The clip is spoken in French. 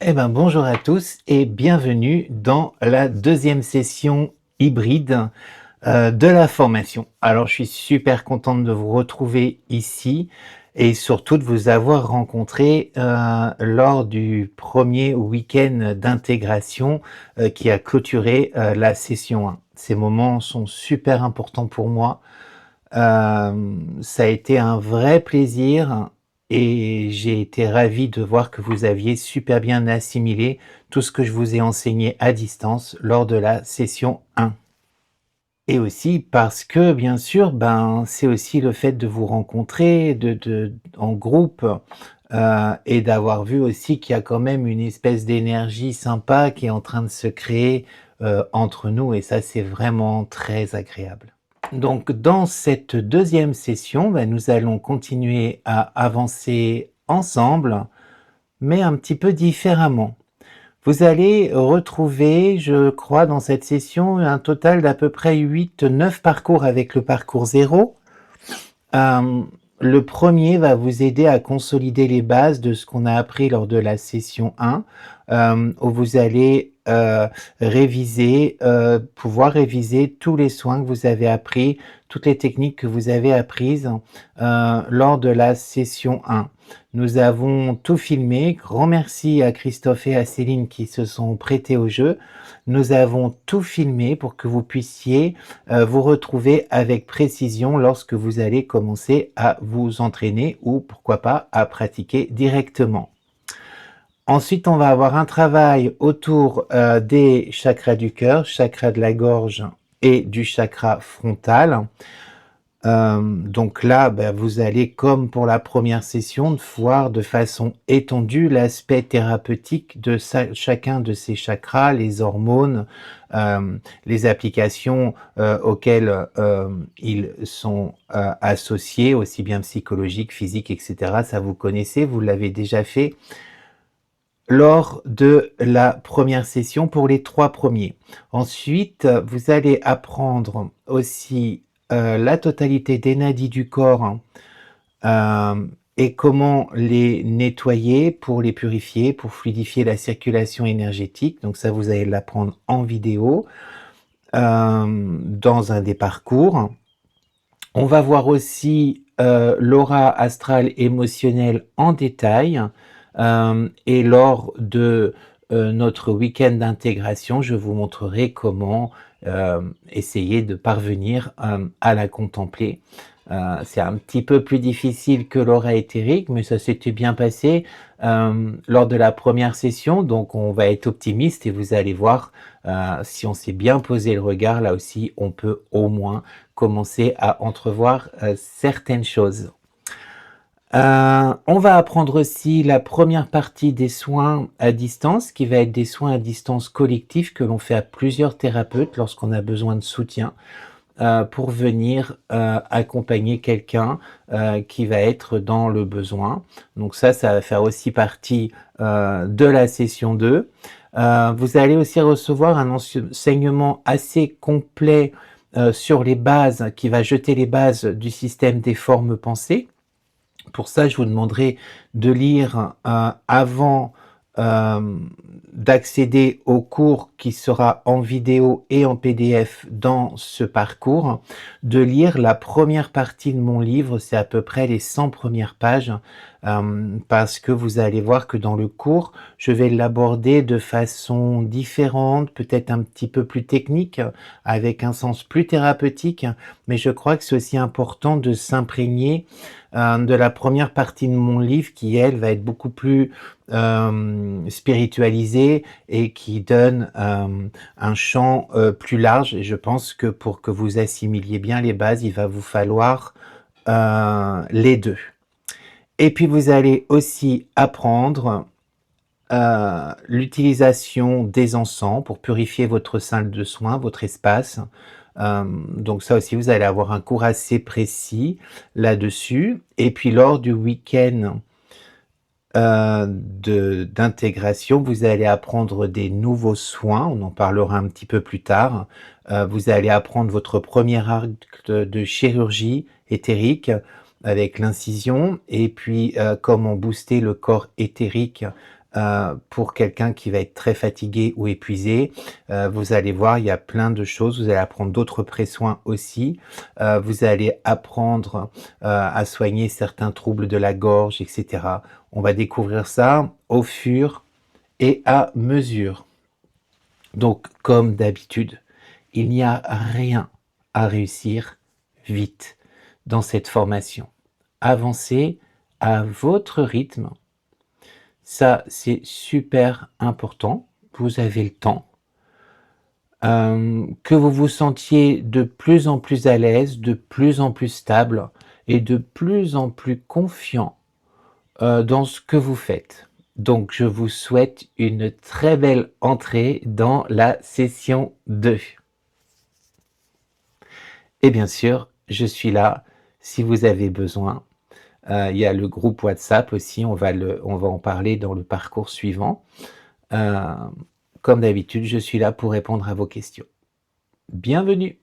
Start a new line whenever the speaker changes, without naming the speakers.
Eh ben, bonjour à tous et bienvenue dans la deuxième session hybride de la formation. Alors, je suis super contente de vous retrouver ici et surtout de vous avoir rencontré lors du premier week-end d'intégration qui a clôturé la session 1. Ces moments sont super importants pour moi. Ça a été un vrai plaisir et j'ai été ravi de voir que vous aviez super bien assimilé tout ce que je vous ai enseigné à distance lors de la session 1. Et aussi parce que, bien sûr, c'est aussi le fait de vous rencontrer en groupe et d'avoir vu aussi qu'il y a quand même une espèce d'énergie sympa qui est en train de se créer entre nous et ça, c'est vraiment très agréable. Donc, dans cette deuxième session, nous allons continuer à avancer ensemble, mais un petit peu différemment. Vous allez retrouver, je crois, dans cette session, un total d'à peu près 8-9 parcours avec le parcours 0. Le premier va vous aider à consolider les bases de ce qu'on a appris lors de la session 1, où vous allez pouvoir réviser tous les soins que vous avez appris, toutes les techniques que vous avez apprises lors de la session 1. Nous avons tout filmé. Grand merci à Christophe et à Céline qui se sont prêtés au jeu. Nous avons tout filmé pour que vous puissiez vous retrouver avec précision lorsque vous allez commencer à vous entraîner ou pourquoi pas à pratiquer directement. Ensuite, on va avoir un travail autour des chakras du cœur, chakra de la gorge et du chakra frontal. Donc là, vous allez, comme pour la première session, voir de façon étendue l'aspect thérapeutique de chacun de ces chakras, les hormones, les applications auxquelles ils sont associés, aussi bien psychologiques, physiques, etc. Ça, vous connaissez, vous l'avez déjà fait lors de la première session pour les 3 premiers. Ensuite, vous allez apprendre aussi la totalité des nadis du corps et comment les nettoyer pour les purifier, pour fluidifier la circulation énergétique. Donc ça, vous allez l'apprendre en vidéo dans un des parcours. On va voir aussi l'aura astrale émotionnelle en détail et lors de notre week-end d'intégration, je vous montrerai comment essayer de parvenir à la contempler. C'est un petit peu plus difficile que l'aura éthérique, mais ça s'était bien passé lors de la première session, donc on va être optimiste et vous allez voir, si on s'est bien posé le regard, là aussi, on peut au moins commencer à entrevoir certaines choses. On va apprendre aussi la première partie des soins à distance, qui va être des soins à distance collectifs que l'on fait à plusieurs thérapeutes lorsqu'on a besoin de soutien pour venir accompagner quelqu'un qui va être dans le besoin. Donc ça va faire aussi partie de la session 2. Vous allez aussi recevoir un enseignement assez complet sur les bases, qui va jeter les bases du système des formes pensées. Pour ça, je vous demanderai de lire avant d'accéder au cours qui sera en vidéo et en PDF dans ce parcours, de lire la première partie de mon livre, c'est à peu près les 100 premières pages, parce que vous allez voir que dans le cours, je vais l'aborder de façon différente, peut-être un petit peu plus technique, avec un sens plus thérapeutique, mais je crois que c'est aussi important de s'imprégner de la première partie de mon livre qui, elle, va être beaucoup plus spiritualisée et qui donne un champ plus large. Et je pense que pour que vous assimiliez bien les bases, il va vous falloir les deux. Et puis vous allez aussi apprendre l'utilisation des encens pour purifier votre salle de soins, votre espace. Donc ça aussi, vous allez avoir un cours assez précis là-dessus. Et puis lors du week-end d'intégration, vous allez apprendre des nouveaux soins, on en parlera un petit peu plus tard. Vous allez apprendre votre premier acte de chirurgie éthérique avec l'incision, et puis comment booster le corps éthérique pour quelqu'un qui va être très fatigué ou épuisé. Vous allez voir, il y a plein de choses. Vous allez apprendre d'autres pré-soins aussi. Vous allez apprendre, à soigner certains troubles de la gorge et cetera. On va découvrir ça au fur et à mesure. Donc, comme d'habitude, il n'y a rien à réussir vite dans cette formation. Avancez à votre rythme. Ça, c'est super important. Vous avez le temps. Que vous vous sentiez de plus en plus à l'aise, de plus en plus stable et de plus en plus confiant dans ce que vous faites. Donc, je vous souhaite une très belle entrée dans la session 2. Et bien sûr, je suis là si vous avez besoin. Il y a le groupe WhatsApp aussi, on va en parler dans le parcours suivant. Comme d'habitude, je suis là pour répondre à vos questions. Bienvenue!